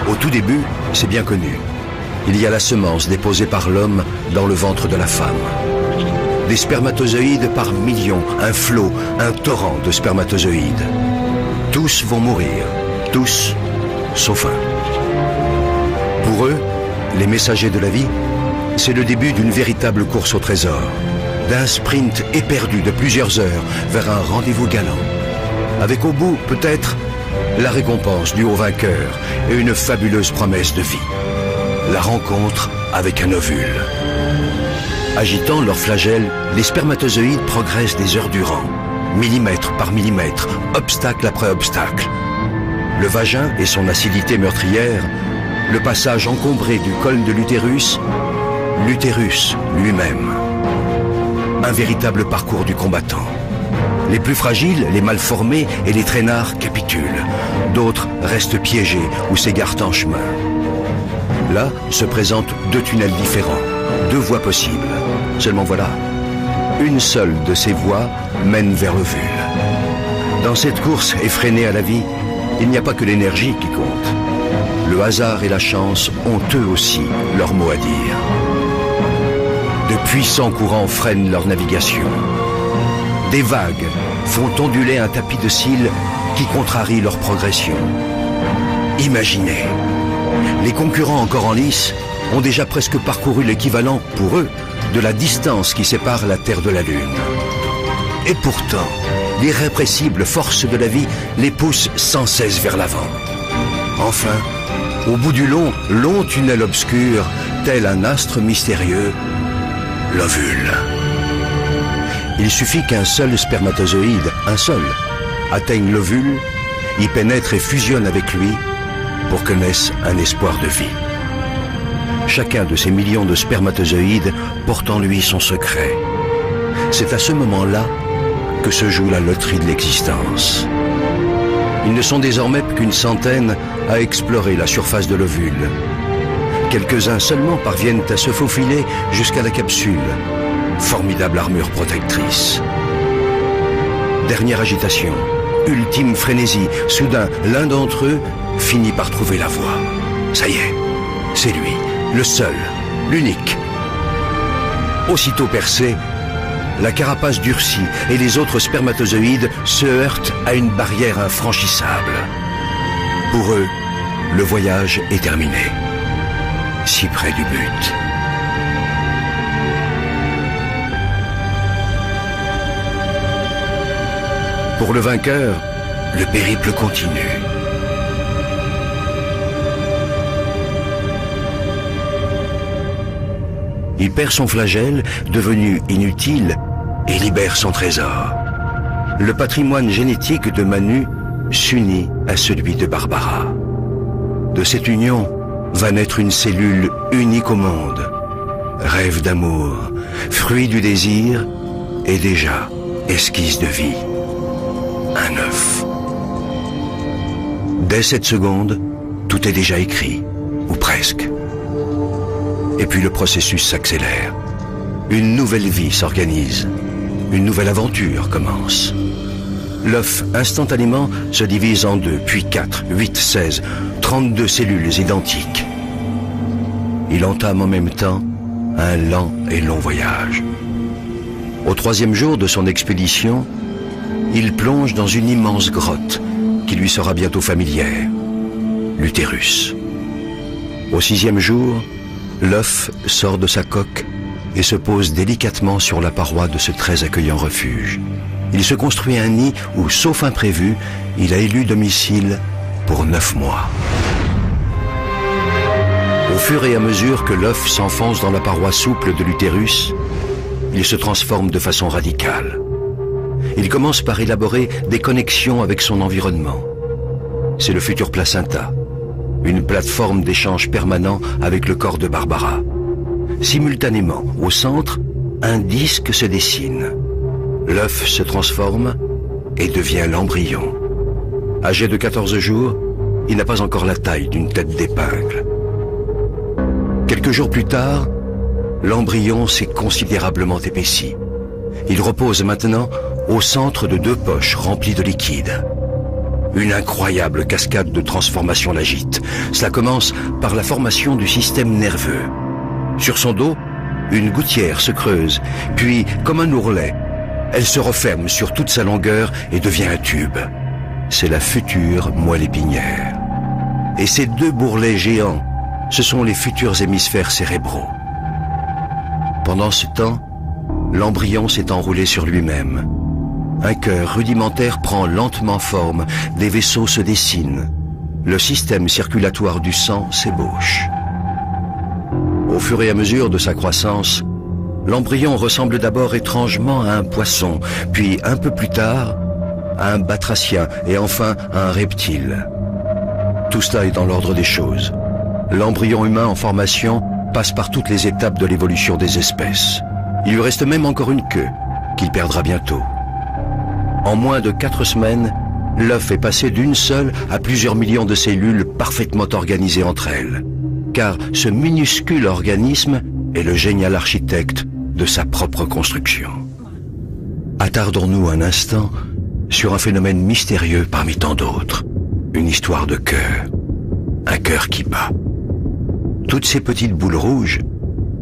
Au tout début, c'est bien connu. Il y a la semence déposée par l'homme dans le ventre de la femme. Des spermatozoïdes par millions, un flot, un torrent de spermatozoïdes. Tous vont mourir, tous, sauf un. Pour eux, les messagers de la vie, c'est le début d'une véritable course au trésor, d'un sprint éperdu de plusieurs heures vers un rendez-vous galant, avec au bout, peut-être, la récompense du haut vainqueur et une fabuleuse promesse de vie. La rencontre avec un ovule. Agitant leurs flagelles, les spermatozoïdes progressent des heures durant, millimètre par millimètre, obstacle après obstacle. Le vagin et son acidité meurtrière, le passage encombré du col de l'utérus, l'utérus lui-même. Un véritable parcours du combattant. Les plus fragiles, les mal formés et les traînards capitulent. D'autres restent piégés ou s'égarent en chemin. Là se présentent deux tunnels différents, deux voies possibles. Seulement voilà, une seule de ces voies mène vers l'ovule. Dans cette course effrénée à la vie, il n'y a pas que l'énergie qui compte. Le hasard et la chance ont eux aussi leur mot à dire. De puissants courants freinent leur navigation. Des vagues font onduler un tapis de cils qui contrarie leur progression. Imaginez, les concurrents encore en lice ont déjà presque parcouru l'équivalent, pour eux, de la distance qui sépare la Terre de la Lune. Et pourtant, l'irrépressible force de la vie les pousse sans cesse vers l'avant. Enfin, au bout du long tunnel obscur, tel un astre mystérieux, l'ovule. Il suffit qu'un seul spermatozoïde, un seul, atteigne l'ovule, y pénètre et fusionne avec lui pour que naisse un espoir de vie. Chacun de ces millions de spermatozoïdes porte en lui son secret. C'est à ce moment-là que se joue la loterie de l'existence. Ils ne sont désormais qu'une centaine à explorer la surface de l'ovule. Quelques-uns seulement parviennent à se faufiler jusqu'à la capsule. Formidable armure protectrice. Dernière agitation, ultime frénésie. Soudain, l'un d'entre eux finit par trouver la voie. Ça y est, c'est lui, le seul, l'unique. Aussitôt percé, la carapace durcit et les autres spermatozoïdes se heurtent à une barrière infranchissable. Pour eux, le voyage est terminé. Si près du but. Pour le vainqueur, le périple continue. Il perd son flagelle, devenu inutile, et libère son trésor. Le patrimoine génétique de Manu s'unit à celui de Barbara. De cette union va naître une cellule unique au monde. Rêve d'amour, fruit du désir, et déjà esquisse de vie. Un œuf. Dès cette seconde, tout est déjà écrit, ou presque. Et puis le processus s'accélère. Une nouvelle vie s'organise. Une nouvelle aventure commence. L'œuf, instantanément, se divise en 2, puis 4, 8, 16, 32 cellules identiques. Il entame en même temps un lent et long voyage. Au 3e jour de son expédition, il plonge dans une immense grotte qui lui sera bientôt familière, l'utérus. Au 6e jour, l'œuf sort de sa coque et se pose délicatement sur la paroi de ce très accueillant refuge. Il se construit un nid où, sauf imprévu, il a élu domicile pour 9 mois. Au fur et à mesure que l'œuf s'enfonce dans la paroi souple de l'utérus, il se transforme de façon radicale. Il commence par élaborer des connexions avec son environnement. C'est le futur placenta, une plateforme d'échange permanent avec le corps de Barbara. Simultanément, au centre, un disque se dessine. L'œuf se transforme et devient l'embryon. Âgé de 14 jours, il n'a pas encore la taille d'une tête d'épingle. Quelques jours plus tard, l'embryon s'est considérablement épaissi. Il repose maintenant au centre de 2 poches remplies de liquide. Une incroyable cascade de transformation l'agite. Cela commence par la formation du système nerveux. Sur son dos, une gouttière se creuse, puis, comme un ourlet, elle se referme sur toute sa longueur et devient un tube. C'est la future moelle épinière. Et ces deux bourrelets géants, ce sont les futurs hémisphères cérébraux. Pendant ce temps, l'embryon s'est enroulé sur lui-même. Un cœur rudimentaire prend lentement forme, des vaisseaux se dessinent. Le système circulatoire du sang s'ébauche. Au fur et à mesure de sa croissance, l'embryon ressemble d'abord étrangement à un poisson, puis un peu plus tard, à un batracien et enfin à un reptile. Tout cela est dans l'ordre des choses. L'embryon humain en formation passe par toutes les étapes de l'évolution des espèces. Il lui reste même encore une queue, qu'il perdra bientôt. En moins de 4 semaines, l'œuf est passé d'une seule à plusieurs millions de cellules parfaitement organisées entre elles. Car ce minuscule organisme est le génial architecte de sa propre construction. Attardons-nous un instant sur un phénomène mystérieux parmi tant d'autres. Une histoire de cœur. Un cœur qui bat. Toutes ces petites boules rouges,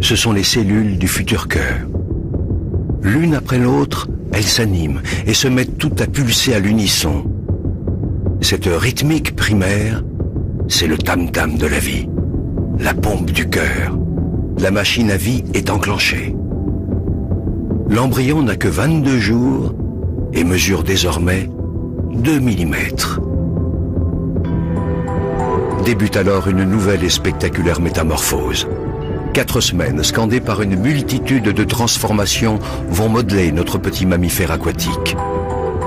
ce sont les cellules du futur cœur. L'une après l'autre, elles s'animent et se mettent toutes à pulser à l'unisson. Cette rythmique primaire, c'est le tam-tam de la vie, la pompe du cœur. La machine à vie est enclenchée. L'embryon n'a que 22 jours et mesure désormais 2 mm. Débute alors une nouvelle et spectaculaire métamorphose. 4 semaines, scandées par une multitude de transformations, vont modeler notre petit mammifère aquatique.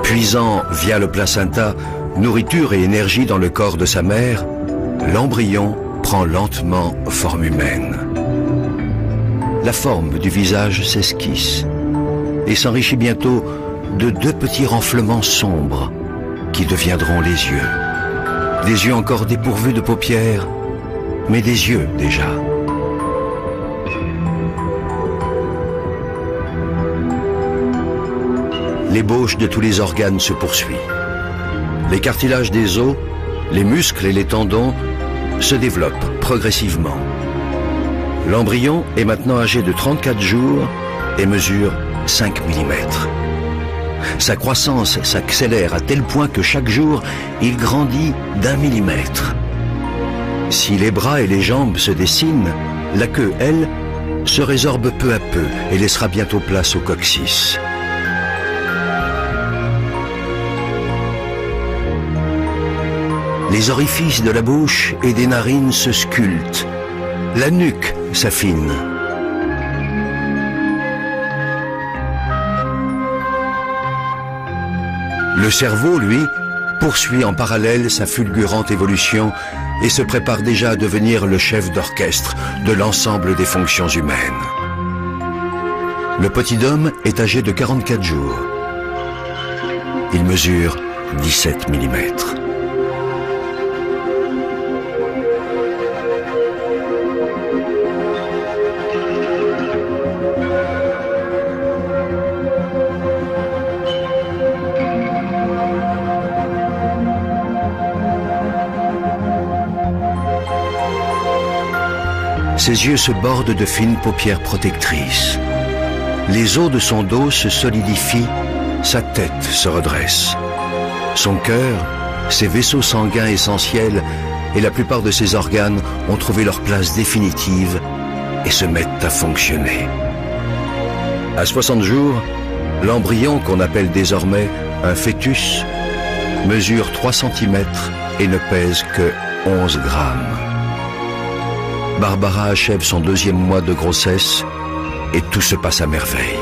Puisant via le placenta nourriture et énergie dans le corps de sa mère, l'embryon prend lentement forme humaine. La forme du visage s'esquisse et s'enrichit bientôt de 2 petits renflements sombres qui deviendront les yeux. Des yeux encore dépourvus de paupières, mais des yeux déjà. L'ébauche de tous les organes se poursuit. Les cartilages des os, les muscles et les tendons se développent progressivement. L'embryon est maintenant âgé de 34 jours et mesure 5 mm. Sa croissance s'accélère à tel point que chaque jour, il grandit d'1 millimètre. Si les bras et les jambes se dessinent, la queue, elle, se résorbe peu à peu et laissera bientôt place au coccyx. Les orifices de la bouche et des narines se sculptent. La nuque s'affine. Le cerveau, lui, poursuit en parallèle sa fulgurante évolution et se prépare déjà à devenir le chef d'orchestre de l'ensemble des fonctions humaines. Le petit homme est âgé de 44 jours. Il mesure 17 mm. Ses yeux se bordent de fines paupières protectrices. Les os de son dos se solidifient, sa tête se redresse. Son cœur, ses vaisseaux sanguins essentiels et la plupart de ses organes ont trouvé leur place définitive et se mettent à fonctionner. À 60 jours, l'embryon, qu'on appelle désormais un fœtus, mesure 3 cm et ne pèse que 11 grammes. Barbara achève son 2e mois de grossesse et tout se passe à merveille.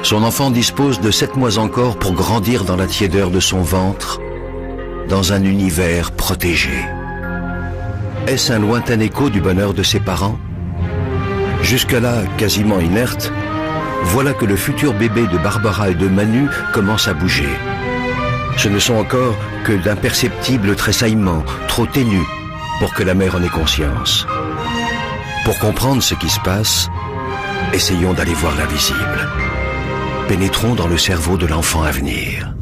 Son enfant dispose de 7 mois encore pour grandir dans la tiédeur de son ventre, dans un univers protégé. Est-ce un lointain écho du bonheur de ses parents? Jusque-là, quasiment inerte, voilà que le futur bébé de Barbara et de Manu commence à bouger. Ce ne sont encore que d'imperceptibles tressaillements, trop ténus, pour que la mère en ait conscience. Pour comprendre ce qui se passe, essayons d'aller voir l'invisible. Pénétrons dans le cerveau de l'enfant à venir.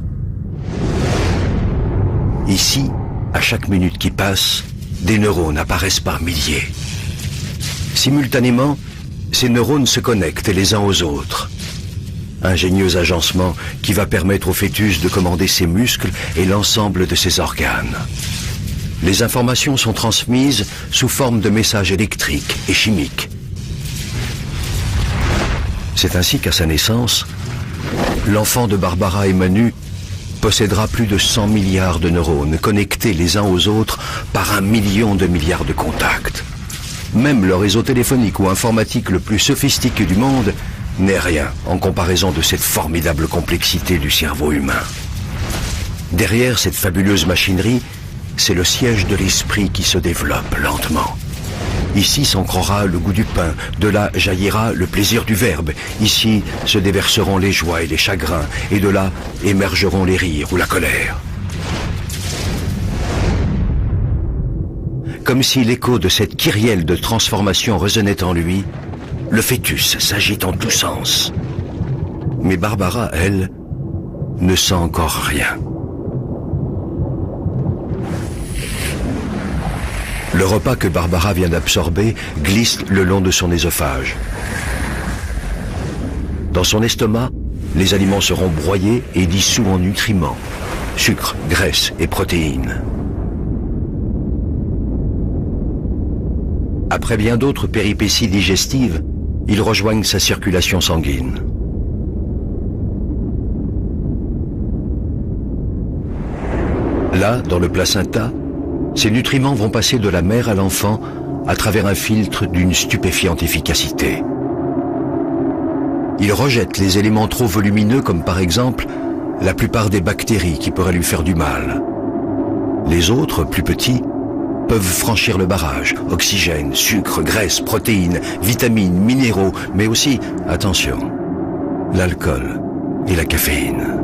Ici, à chaque minute qui passe, des neurones apparaissent par milliers. Simultanément, ces neurones se connectent les uns aux autres. Ingénieux agencement qui va permettre au fœtus de commander ses muscles et l'ensemble de ses organes. Les informations sont transmises sous forme de messages électriques et chimiques. C'est ainsi qu'à sa naissance, l'enfant de Barbara et Manu possédera plus de 100 milliards de neurones connectés les uns aux autres par 1 million de milliards de contacts. Même le réseau téléphonique ou informatique le plus sophistiqué du monde n'est rien en comparaison de cette formidable complexité du cerveau humain. Derrière cette fabuleuse machinerie, c'est le siège de l'esprit qui se développe lentement. Ici s'ancrera le goût du pain, de là jaillira le plaisir du verbe. Ici se déverseront les joies et les chagrins, et de là émergeront les rires ou la colère. Comme si l'écho de cette kyrielle de transformation résonnait en lui, le fœtus s'agite en tous sens. Mais Barbara, elle, ne sent encore rien. Le repas que Barbara vient d'absorber glisse le long de son œsophage. Dans son estomac, les aliments seront broyés et dissous en nutriments, sucre, graisse et protéines. Après bien d'autres péripéties digestives, ils rejoignent sa circulation sanguine. Là, dans le placenta, ces nutriments vont passer de la mère à l'enfant à travers un filtre d'une stupéfiante efficacité. Il rejette les éléments trop volumineux comme par exemple la plupart des bactéries qui pourraient lui faire du mal. Les autres, plus petits, peuvent franchir le barrage. Oxygène, sucre, graisse, protéines, vitamines, minéraux, mais aussi, attention, l'alcool et la caféine.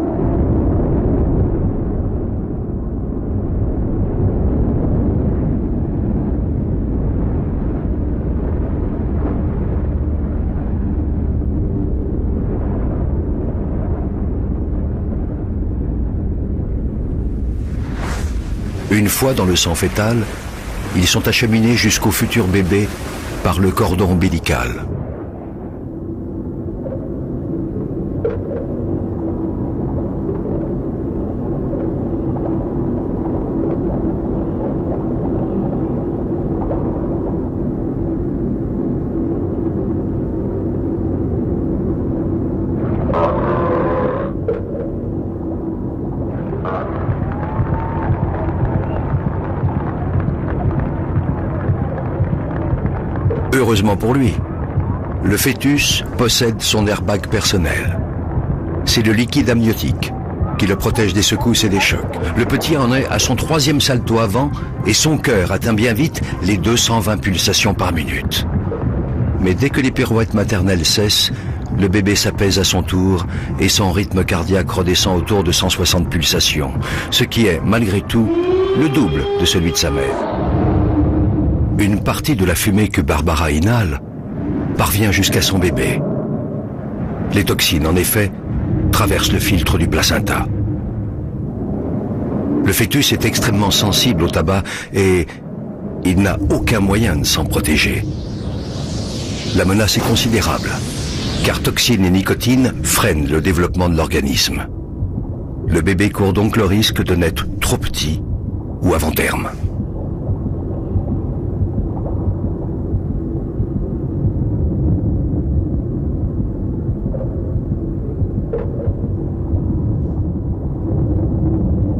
Une fois dans le sang fœtal, ils sont acheminés jusqu'au futur bébé par le cordon ombilical. Heureusement pour lui, le fœtus possède son airbag personnel. C'est le liquide amniotique qui le protège des secousses et des chocs. Le petit en est à son 3e salto avant et son cœur atteint bien vite les 220 pulsations par minute. Mais dès que les pirouettes maternelles cessent, le bébé s'apaise à son tour et son rythme cardiaque redescend autour de 160 pulsations, ce qui est, malgré tout, le double de celui de sa mère. Une partie de la fumée que Barbara inhale parvient jusqu'à son bébé. Les toxines, en effet, traversent le filtre du placenta. Le fœtus est extrêmement sensible au tabac et il n'a aucun moyen de s'en protéger. La menace est considérable, car toxines et nicotine freinent le développement de l'organisme. Le bébé court donc le risque de naître trop petit ou avant terme.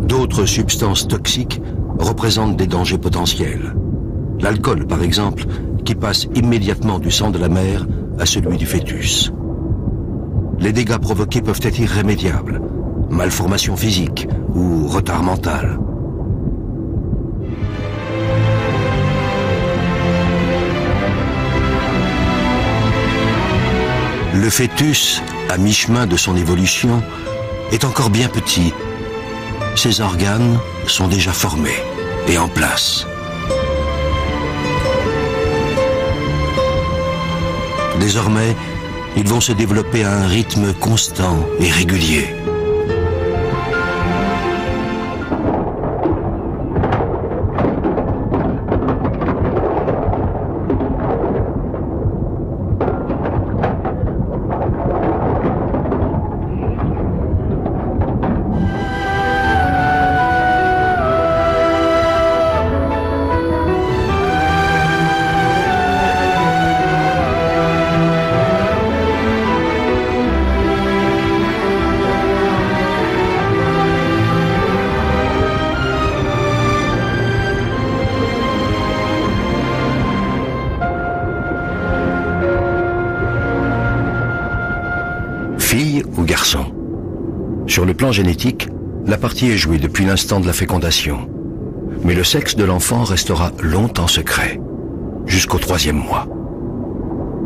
D'autres substances toxiques représentent des dangers potentiels. L'alcool, par exemple, qui passe immédiatement du sang de la mère à celui du fœtus. Les dégâts provoqués peuvent être irrémédiables, malformation physique ou retard mental. Le fœtus, à mi-chemin de son évolution, est encore bien petit. Ses organes sont déjà formés et en place. Désormais, ils vont se développer à un rythme constant et régulier. plan génétique, la partie est jouée depuis l'instant de la fécondation. Mais le sexe de l'enfant restera longtemps secret, jusqu'au 3e mois.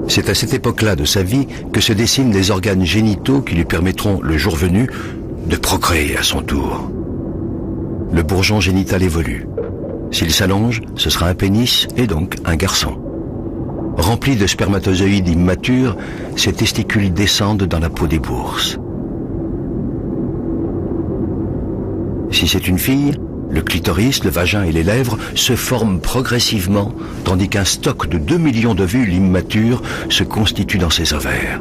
C'est à cette époque-là de sa vie que se dessinent les organes génitaux qui lui permettront, le jour venu, de procréer à son tour. Le bourgeon génital évolue. S'il s'allonge, ce sera un pénis et donc un garçon. Remplis de spermatozoïdes immatures, ces testicules descendent dans la peau des bourses. Si c'est une fille, le clitoris, le vagin et les lèvres se forment progressivement, tandis qu'un stock de 2 millions d'ovules immatures se constitue dans ses ovaires.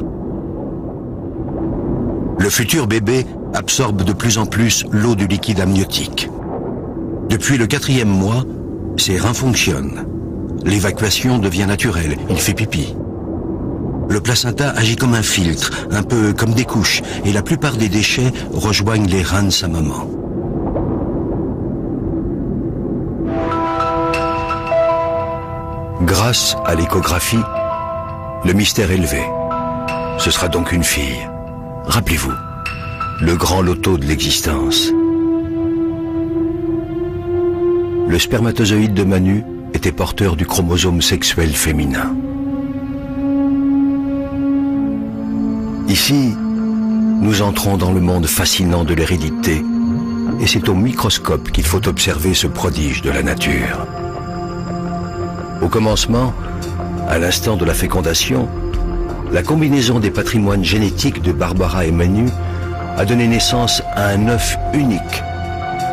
Le futur bébé absorbe de plus en plus l'eau du liquide amniotique. Depuis le 4e mois, ses reins fonctionnent. L'évacuation devient naturelle, il fait pipi. Le placenta agit comme un filtre, un peu comme des couches, et la plupart des déchets rejoignent les reins de sa maman. Grâce à l'échographie, le mystère est levé. Ce sera donc une fille. Rappelez-vous, le grand loto de l'existence. Le spermatozoïde de Manu était porteur du chromosome sexuel féminin. Ici, nous entrons dans le monde fascinant de l'hérédité, et c'est au microscope qu'il faut observer ce prodige de la nature. Au commencement, à l'instant de la fécondation, la combinaison des patrimoines génétiques de Barbara et Manu a donné naissance à un œuf unique,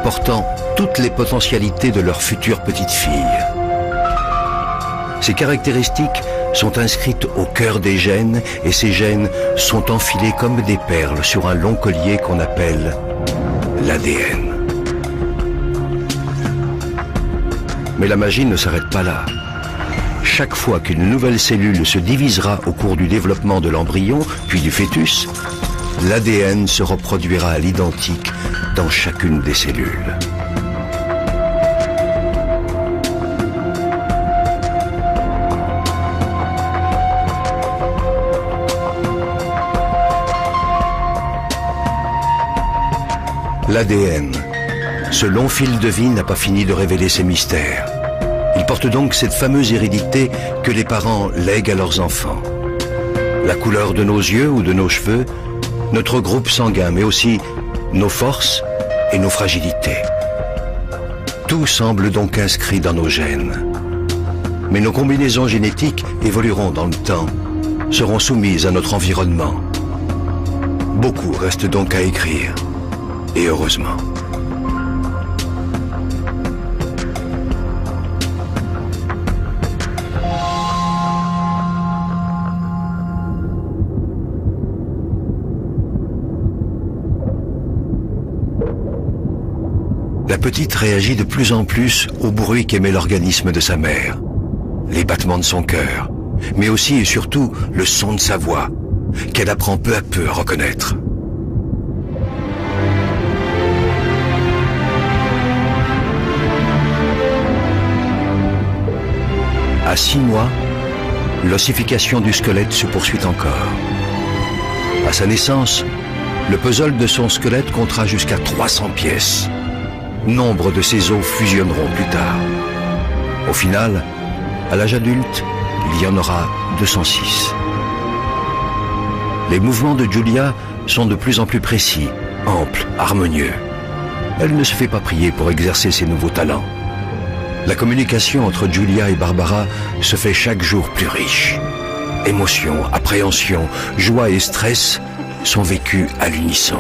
portant toutes les potentialités de leur future petite fille. Ces caractéristiques sont inscrites au cœur des gènes et ces gènes sont enfilés comme des perles sur un long collier qu'on appelle l'ADN. Mais la magie ne s'arrête pas là. Chaque fois qu'une nouvelle cellule se divisera au cours du développement de l'embryon, puis du fœtus, l'ADN se reproduira à l'identique dans chacune des cellules. L'ADN, ce long fil de vie n'a pas fini de révéler ses mystères. Il porte donc cette fameuse hérédité que les parents lèguent à leurs enfants. La couleur de nos yeux ou de nos cheveux, notre groupe sanguin, mais aussi nos forces et nos fragilités. Tout semble donc inscrit dans nos gènes. Mais nos combinaisons génétiques évolueront dans le temps, seront soumises à notre environnement. Beaucoup reste donc à écrire, et heureusement. La petite réagit de plus en plus au bruit qu'émet l'organisme de sa mère, les battements de son cœur, mais aussi et surtout le son de sa voix, qu'elle apprend peu à peu à reconnaître. À 6 mois, l'ossification du squelette se poursuit encore. À sa naissance, le puzzle de son squelette comptera jusqu'à 300 pièces. Nombre de ces os fusionneront plus tard. Au final, à l'âge adulte, il y en aura 206. Les mouvements de Julia sont de plus en plus précis, amples, harmonieux. Elle ne se fait pas prier pour exercer ses nouveaux talents. La communication entre Julia et Barbara se fait chaque jour plus riche. Émotion, appréhension, joie et stress sont vécus à l'unisson.